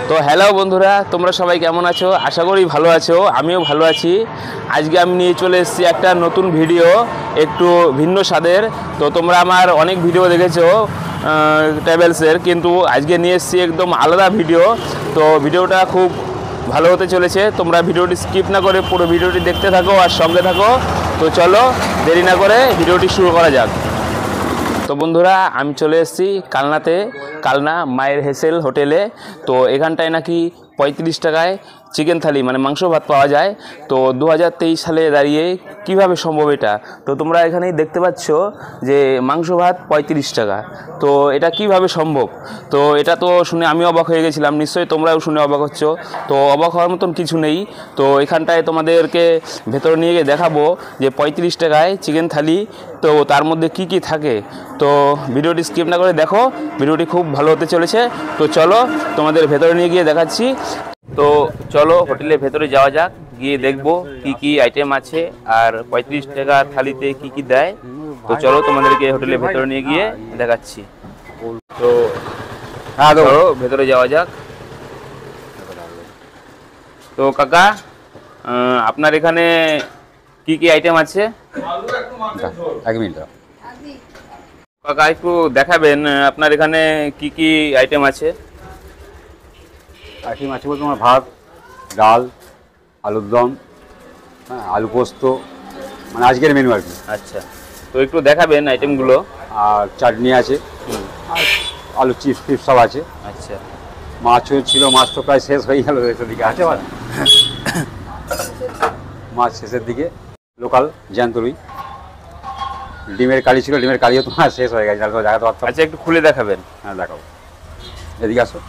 তো হ্যালো বন্ধুরা, তোমরা সবাই কেমন আছো? আশা করি ভালো আছো, আমিও ভালো আছি। আজকে আমি নিয়ে চলে এসেছি একটা নতুন ভিডিও, একটু ভিন্ন স্বাদের। তো তোমরা আমার অনেক ভিডিও দেখেছো ট্রাভেলসের, কিন্তু আজকে নিয়ে এসেছি একদম আলাদা ভিডিও। তো ভিডিওটা খুব ভালো হতে চলেছে, তোমরা ভিডিওটি স্কিপ না করে পুরো ভিডিওটি দেখতে থাকো আর সঙ্গে থাকো। তো চলো দেরি না করে ভিডিওটি শুরু করা যাক। তো বন্ধুরা, আমি চলে এসেছি কালনাতে, কালনা মায়ের হেসেল হোটেলে। তো এখানটায় নাকি 35 টাকায় চিকেন থালি মানে মাংস ভাত পাওয়া যায়। তো 2023 সালে দাঁড়িয়ে কিভাবে সম্ভব এটা? তো তোমরা এখানেই দেখতে পাচ্ছ যে মাংস ভাত 35 টাকা। তো এটা কিভাবে সম্ভব? তো এটা তো শুনে আমি অবাক হয়ে গেছিলাম, নিশ্চয়ই তোমরাও শুনে অবাক হচ্ছ। তো অবাক হওয়ার মতন কিছু নেই। তো এখানটায় তোমাদেরকে ভেতরে নিয়ে গিয়ে দেখাবো যে 35 টাকায় চিকেন থালি, তো তার মধ্যে কি কি থাকে। তো ভিডিওটি স্কিপ না করে দেখো, ভিডিওটি খুব ভালো হতে চলেছে। তো চলো তোমাদের ভেতরে নিয়ে গিয়ে দেখাচ্ছি। তো চলো হোটেলের ভেতরে যাওয়া যাক, গিয়ে দেখবো কি কি আইটেম আছে আর 35 টাকা থালিতে কি কি দেয়। তো চলো তোমাদেরকে হোটেলের ভেতরে নিয়ে গিয়ে দেখাচ্ছি। তো চলো ভেতরে যাওয়া যাক। তো কাকা, আপনার এখানে কি কি আইটেম আছে? এক মিনিট কাকা একটু দেখাবেন আপনার এখানে কি কি আইটেম আছে? আইটেম আছে বলতে তোমার ভাত, ডাল, আলুর দম, হ্যাঁ, আলু পোস্ত, মানে আজকের মেনু আর কি। আচ্ছা, তো একটু দেখাবেন আইটেমগুলো। আর চাটনি আছে, আর আলু চিপস টিপস সব আছে। আচ্ছা, মাছও ছিল, মাছ তো প্রায় শেষ হয়ে গেল দিকে আছে। মাছ শেষের দিকে লোকাল জ্যান্ত রুই। ডিমের কারি ছিল, ডিমের কারিও তোমার শেষ হয়ে গেছে, দেখাতে পারতাম। আচ্ছা একটু খুলে দেখাবেন। হ্যাঁ দেখাবো, এদিকে আসো।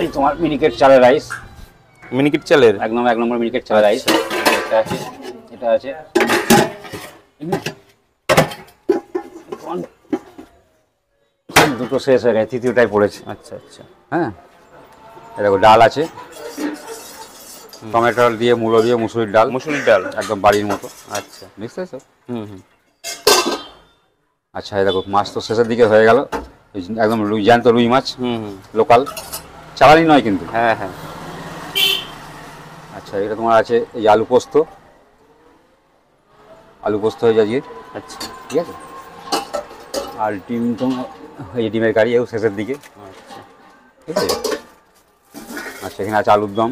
এই তোমার মিনিকেট চালের রাইস, মিনিকেট চালের এক নম্বর মিনিকেট চালের রাইস। এটা আছে, এটা আছে। দুটো শেষ হয়ে গেছে, তৃতীয়টাই পড়েছে। আচ্ছা আচ্ছা, হ্যাঁ, দেখো ডাল আছে, টমেটো দিয়ে, মূলো দিয়ে, মুসুরির ডাল, মুসুরির ডাল একদম বাড়ির মতো। আচ্ছা, বুঝতে পেরেছো? হুম। আচ্ছা, এই দেখো মাছ তো শেষের দিকে হয়ে গেল, একদম রুই, জ্যান্ত রুই মাছ, লোকাল, চালানি নয় কিন্তু। হ্যাঁ হ্যাঁ। আচ্ছা, এটা তোমার আছে এই আলু পোস্ত, আলু পোস্ত হয়ে যায়। আচ্ছা, ঠিক আছে। আর ডিম তোমার এই ডিমের কারি, এও শেষের দিকে। আচ্ছা ঠিক আছে। আচ্ছা, এখানে আছে আলুর দম,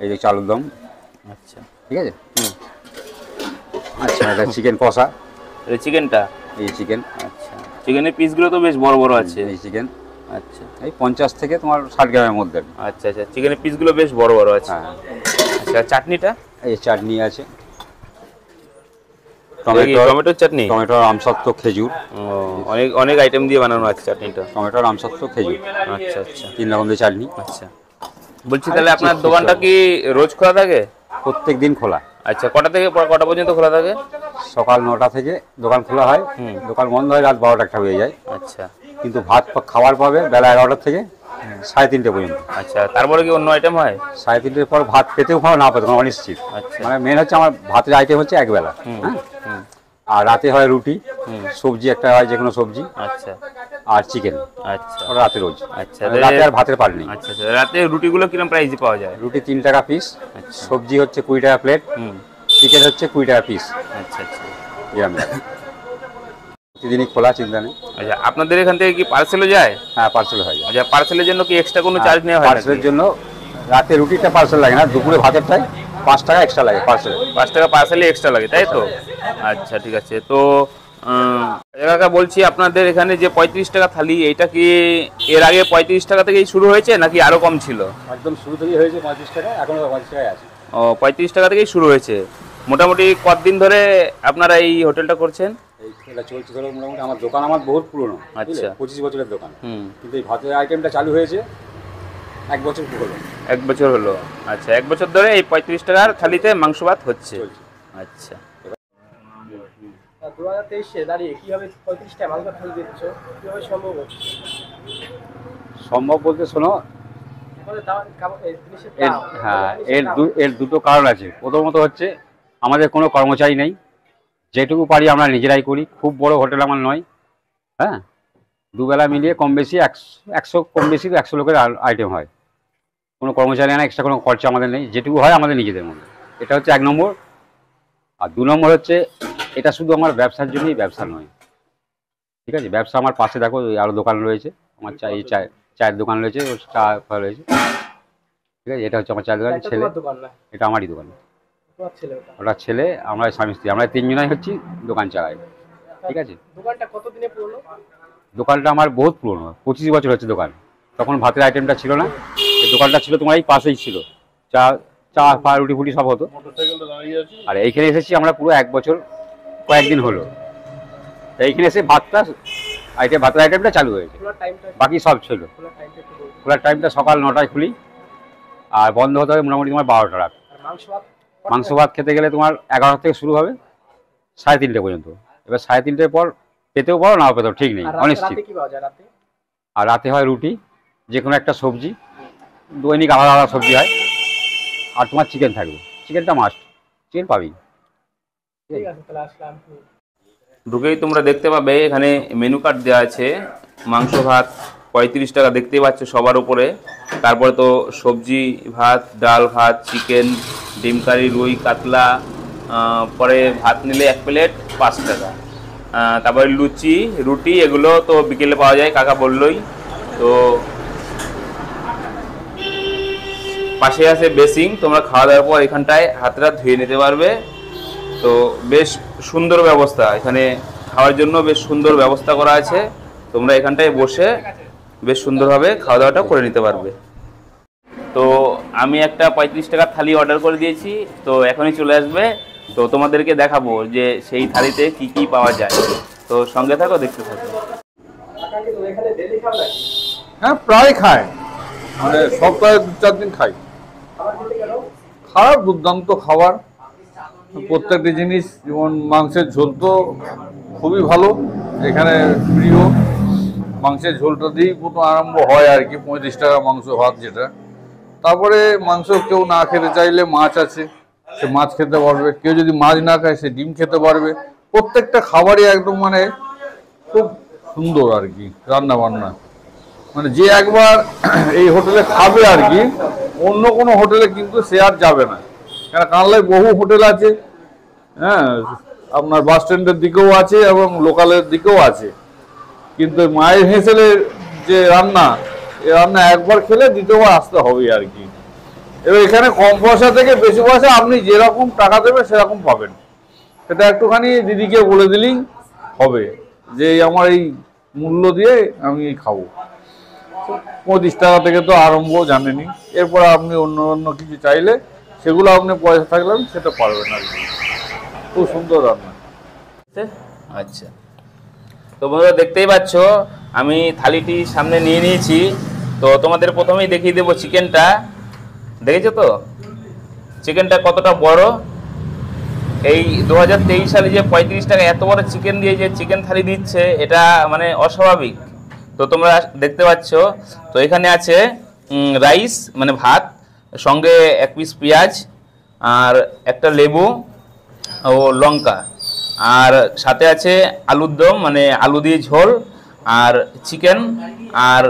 এই যে আলুর দম। আচ্ছা, ঠিক আছে। আচ্ছা, এটা চিকেন কষা, এই চিকেনটা, এই চিকেন। আচ্ছা, চিকেনের পিসগুলো তো বেশ বড় বড় আছে। এই চিকেন, আচ্ছা, এই 50 থেকে তোমার 60 গ্রামের মধ্যে। আচ্ছা আচ্ছা, চিকেনের পিসগুলো বেশ বড় বড় আছে। হ্যাঁ। আচ্ছা, চাটনিটা? এই চাটনি আছে, টমেটোর চাটনি, টমেটো, আমসত্ত্ব, খেজুর। অনেক অনেক আইটেম দিয়ে বানানো আছে চাটনিটা। টমেটো, আমসত্ত্ব, খেজুর। আচ্ছা আচ্ছা, 3 রকম দিয়ে চাটনি। আচ্ছা, বলছি তাহলে আপনার দোকানটা কি রোজ খোলা থাকে? প্রত্যেক দিন খোলা। আচ্ছা, কটা থেকে কটা পর্যন্ত খোলা থাকে? সকাল 9টা থেকে দোকান খোলা হয়, দোকান বন্ধ হয় রাত 12টা একটা হয়ে যায়। আচ্ছা, কিন্তু ভাত খাওয়ার পাবে বেলা 11টা থেকে 3:30 পর্যন্ত। আচ্ছা, তারপরে কি অন্য আইটেম হয়? 3:30 পর ভাত পেতেও পারো, না পেতে পারো, অনিশ্চিত। আচ্ছা, মানে মেন হচ্ছে আমার ভাতের আইটেম হচ্ছে একবেলা। হ্যাঁ, আর রাতে হয় রুটি, সবজি একটা হয়, যে কোনো সবজি। আচ্ছা, আর চিকেন। আচ্ছা, ওটা রাতে রোজ। আচ্ছা, রাতে আর ভাতের পাট নেই। আচ্ছা আচ্ছা, রাতে রুটিগুলো কিরকম প্রাইসে পাওয়া যায়? রুটি 3 টাকা পিস, সবজি হচ্ছে 20 টাকা প্লেট, চিকেন হচ্ছে 20 টাকা পিস। আচ্ছা আচ্ছা, প্রতিদিনই খোলা, চিন্তা নেই। আচ্ছা, আপনাদের এখান থেকে কি পার্সেলও যায়? হ্যাঁ, পার্সেল হয়ে যায়। আচ্ছা, পার্সেলের জন্য কি এক্সট্রা কোনো চার্জ নেওয়া হয়? পার্সেলের জন্য রাতে রুটিটা পার্সেল লাগে না, দুপুরে ভাতেরটাই 5 টাকা এক্সট্রা লাগে পার্সেলে। 5 টাকা পার্সেলে এক্সট্রা লাগে, তাই তো? আচ্ছা ঠিক আছে। তো কাকা বলছি, আপনাদের এখানে যে 35 টাকা থালি, এইটা কি এর আগে 35 টাকা থেকেই শুরু হয়েছে নাকি আরও কম ছিল? একদম শুরু থেকেই হয়েছে 35 টাকা, এখনো 35 টাকায় আছে। ও, 35 টাকা থেকেই শুরু হয়েছে। মোটামুটি কতদিন ধরে আপনারা এই হোটেলটা করছেন? এটা চলছে ধরো মোটামুটি, আমার দোকান আমার বহুত পুরনো। আচ্ছা, 25 বছরের দোকান। কিন্তু এই ভাতের আইটেমটা চালু হয়েছে 1 বছর হলো। 1 বছর হলো। আচ্ছা, 1 বছর ধরে এই 35 টাকার থালিতে মাংস ভাত হচ্ছে। আচ্ছা, 2023-এ দাঁড়িয়ে কিভাবে 35 টাকা মাংস থালি দিচ্ছ, কিভাবে সম্ভব হচ্ছে? সম্ভব বলতে শোনো, হ্যাঁ, এর দুটো কারণ আছে। প্রথমত হচ্ছে আমাদের কোনো কর্মচারী নেই, যেটুকু পারি আমরা নিজেরাই করি, খুব বড় হোটেল আমার নয়। হ্যাঁ, দুবেলা মিলিয়ে কম বেশি 100 কম বেশি 100 লোকের আইটেম হয়। কোনো কর্মচারী না, এক্সট্রা কোনো খরচা আমাদের নেই, যেটুকু হয় আমাদের নিজেদের মধ্যে। এটা হচ্ছে 1 নম্বর। আর 2 নম্বর হচ্ছে এটা শুধু আমার ব্যবসার জন্যই ব্যবসা নয়, ঠিক আছে। ব্যবসা আমার পাশে দেখো আরও দোকান রয়েছে, আমার চায়ের দোকান রয়েছে, চা রয়েছে, ঠিক আছে। এটা হচ্ছে আমার চায়ের দোকান। ছেলে, এটা আমারই দোকান, ওটা ছেলে, আমরা স্বামী স্ত্রী, আমরা 3 জনাই হচ্ছি দোকান চালাই, ঠিক আছে। দোকানটা কতদিনে পুরনো? দোকানটা আমার বহুত পুরনো, 25 বছর হচ্ছে দোকান। তখন ভাতের আইটেমটা ছিল না, এই দোকানটা ছিল তোমার এই পাশেই ছিল, চা ফা রুটি ফুটি সব হতো। আর এইখানে এসেছি আমরা পুরো 1 বছর কয়েকদিন হলো। এইখানে এসে ভাতের আইটেমটা চালু হয়েছে, বাকি সব ছিল। খোলার টাইমটা সকাল 9টায় খুলি, আর বন্ধ হতে হবে মোটামুটি তোমার 12টা রাত। মাংস ভাত খেতে গেলে তোমার 11টা থেকে শুরু হবে 3:30 পর্যন্ত। এবার 3:30 পর পেতেও পারো নাও পেতেও ঠিক নেই, অনিশ্চিত। আর রাতে হয় রুটি, যে কোনো একটা সবজি, দৈনিক আলাদা আলাদা সবজি হয়। আর তোমার চিকেন থাকবে, চিকেনটা মাস্ট, চিকেন পাবি। ঢুকেই তোমরা দেখতে পাবে এখানে মেনু কার্ড দেওয়া আছে। মাংস ভাত 35 টাকা দেখতেই পাচ্ছ সবার উপরে। তারপরে তো সবজি ভাত, ডাল ভাত, চিকেন, ডিম কারি, রুই, কাতলা, পরে ভাত নিলে 1 প্লেট 5 টাকা। তারপরে লুচি, রুটি, এগুলো তো বিকেলে পাওয়া যায়, কাকা বললোই। তো পাশে আছে বেসিং, তোমরা খাওয়া দাওয়ার পর এখানটায় হাতটা ধুয়ে নিতে পারবে। তো বেশ সুন্দর ব্যবস্থা, এখানে খাওয়ার জন্য বেশ সুন্দর ব্যবস্থা করা আছে। তোমরা এখানটায় বসে বেশ সুন্দরভাবে খাওয়া দাওয়াটা করে নিতে পারবে। তো আমি একটা 35 টাকার থালি অর্ডার করে দিয়েছি, তো এখনই চলে আসবে। তো তোমাদেরকে দেখাবো যে সেই থালিতে কি কি পাওয়া যায়। তো সঙ্গে থাকো, দেখতে থাকো। হ্যাঁ, প্রায় খায়, মানে সপ্তাহে 2-4 দিন খাই। খারাপ, দুর্দান্ত খাবার, প্রত্যেকটি জিনিস। যেমন মাংসের ঝোল তো খুবই ভালো, এখানে প্রিয়। মাংসের ঝোলটা দিয়েই প্রথম আরম্ভ হয় আর কি, 35 টাকা মাংস ভাত যেটা। তারপরে মাংস কেউ না খেতে চাইলে মাছ আছে, সে মাছ খেতে পারবে। কেউ যদি মাছ না খায় সে ডিম খেতে পারবে। প্রত্যেকটা খাবারই একদম মানে খুব সুন্দর আর কি রান্না বান্না। মানে যে একবার এই হোটেলে খাবে আর কি, অন্য কোনো হোটেলে কিন্তু সে আর যাবে না। কেন, কানলায় বহু হোটেল আছে, হ্যাঁ, আপনার বাস স্ট্যান্ডের দিকেও আছে এবং লোকালের দিকেও আছে। কিন্তু মায়ের হেঁসেলের যে রান্না, এই রান্না একবার খেলে দ্বিতীয়বার আসতে হবে আর কি। এবার এখানে কম পয়সা থেকে বেশি পয়সা আপনি যেরকম টাকা দেবেন সেরকম পাবেন। সেটা একটুখানি দিদিকে বলে দিলেই হবে যে আমার এই মূল্য দিয়ে আমি খাবো। 35 টাকা থেকে তো আরম্ভ, জানেনি। এরপর আপনি অন্য অন্য কিছু চাইলে সেগুলো আপনি পয়সা থাকলে সেটা পারবেন আর কি। খুব সুন্দর রান্না। আচ্ছা, তো বন্ধুরা দেখতেই পাচ্ছ আমি থালিটি সামনে নিয়ে নিয়েছি। তো তোমাদের প্রথমেই দেখিয়ে দেবো চিকেনটা। দেখেছো তো চিকেনটা কতটা বড়। এই 2023 সালে যে 35 টাকা এত বড় চিকেন দিয়ে যে চিকেন থালি দিচ্ছে, এটা মানে অস্বাভাবিক। তো তোমরা দেখতে পাচ্ছ। তো এখানে আছে রাইস মানে ভাত, সঙ্গে 1 পিস পেঁয়াজ, আর একটা লেবু ও লঙ্কা, আর সাথে আছে আলুর দম মানে আলু দিয়ে ঝোল, আর চিকেন, আর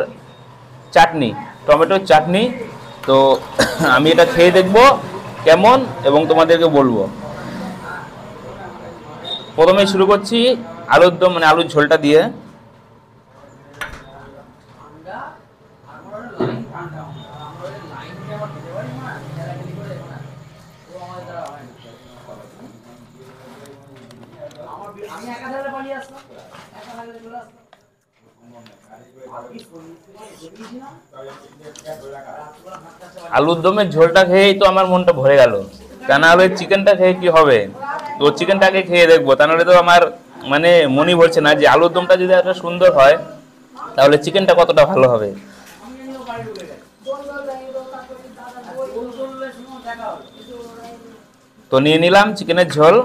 চাটনি, টমেটোর চাটনি। তো আমি এটা খেয়ে দেখব কেমন এবং তোমাদেরকে বলবো। প্রথমেই শুরু করছি আলুর দম মানে আলুর ঝোলটা দিয়ে। আলুর দমের ঝোলটা খেয়েই তো আমার মনটা ভরে গেল। তা না হলে চিকেনটা খেয়ে কি হবে। তো চিকেনটাকে খেয়ে দেখবো, তা নাহলে তো আমার মানে মনই ভরছে না যে আলুর দমটা যদি একটা সুন্দর হয় তাহলে চিকেনটা কতটা ভালো হবে। তো নিয়ে নিলাম চিকেনের ঝোল।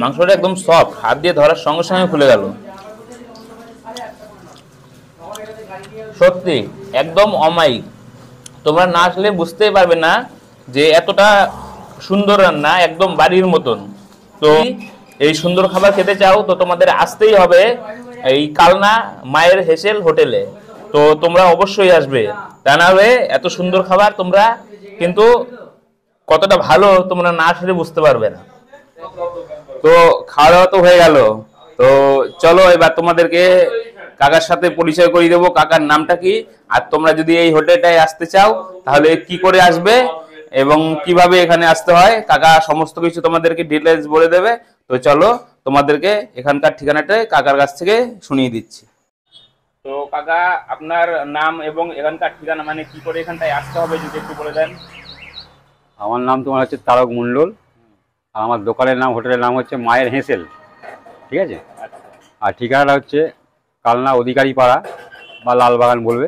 মাংসটা একদম সফট, হাত দিয়ে ধরার সঙ্গে সঙ্গে খুলে গেল। সত্যি একদম অমায়িক, তোমরা না আসলে বুঝতেই পারবে না যে এতটা সুন্দর রান্না, একদম বাড়ির মতন। তো এই সুন্দর খাবার খেতে চাও তো তোমাদের আসতেই হবে এই কালনা মায়ের হেসেল হোটেলে। তো তোমরা অবশ্যই আসবে, তা না হলে এত সুন্দর খাবার তোমরা কিন্তু কতটা ভালো তোমরা না আসলে বুঝতে পারবে না। তো খাওয়া দাওয়া তো হয়ে গেল, তো চলো এবার তোমাদেরকে কাকার সাথে পরিচয় করিয়ে দেবো। কাকার নামটা কি, আর তোমরা যদি এই হোটেলটায় আসতে চাও তাহলে কি করে আসবে এবং কিভাবে এখানে আসতে হয়, কাকা সমস্ত কিছু তোমাদেরকে ডিটেলস বলে দেবে। তো চলো তোমাদেরকে এখানকার ঠিকানাটা কাকার কাছ থেকে শুনিয়ে দিচ্ছি। তো কাকা আপনার নাম এবং এখানকার ঠিকানা, মানে কি করে এখানটায় আসতে হবে যদি একটু বলে দেন। আমার নাম তোমার হচ্ছে তারক মণ্ডল, আর আমার দোকানের নাম, হোটেলের নাম হচ্ছে মায়ের হেঁসেল, ঠিক আছে। আর ঠিকানাটা হচ্ছে কালনা অধিকারী পাড়া বা লালবাগান বলবে,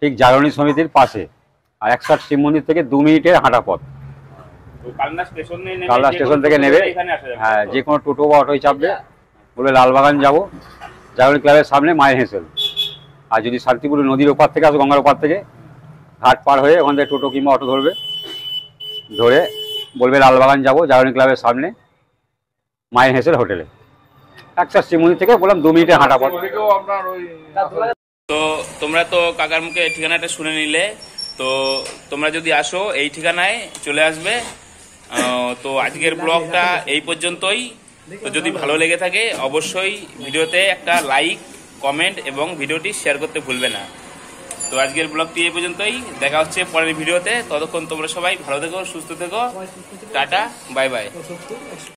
ঠিক জাগরণী সমিতির পাশে, আর 160 শিব মন্দির থেকে 2 মিনিটের হাঁটা পথ। কালনা স্টেশন থেকে নেবে, হ্যাঁ, যে কোনো টোটো বা অটোয় চাপবে, বলবে লালবাগান যাব, জাগরণী ক্লাবের সামনে মায়ের হেঁসেল। আর যদি শান্তিপুর নদীর ওপার থেকে আসো, গঙ্গার ওপার থেকে ঘাট পার হয়ে ওখান থেকে টোটো কিংবা অটো ধরবে, ধরে বলবে লালবাগান যাব, জাগরণী ক্লাবের সামনে মায়ের হেঁসেল হোটেলে, 160 শিব মন্দির থেকে বললাম 2 মিনিটের হাঁটা পথ। তো তোমরা তো কাকার মুখে ঠিকানাটা শুনে নিলে, তো তোমরা যদি আসো এই ঠিকানায় চলে আসবে। তো আজকের ব্লগটা এই পর্যন্তই। তো যদি ভালো লেগে থাকে অবশ্যই ভিডিওতে একটা লাইক, কমেন্ট এবং ভিডিওটি শেয়ার করতে ভুলবে না। তো আজকের ব্লগটি এই পর্যন্তই, দেখা হচ্ছে পরের ভিডিওতে। ততক্ষণ তোমরা সবাই ভালো থেকো, সুস্থ থেকো, টাটা, বাই বাই।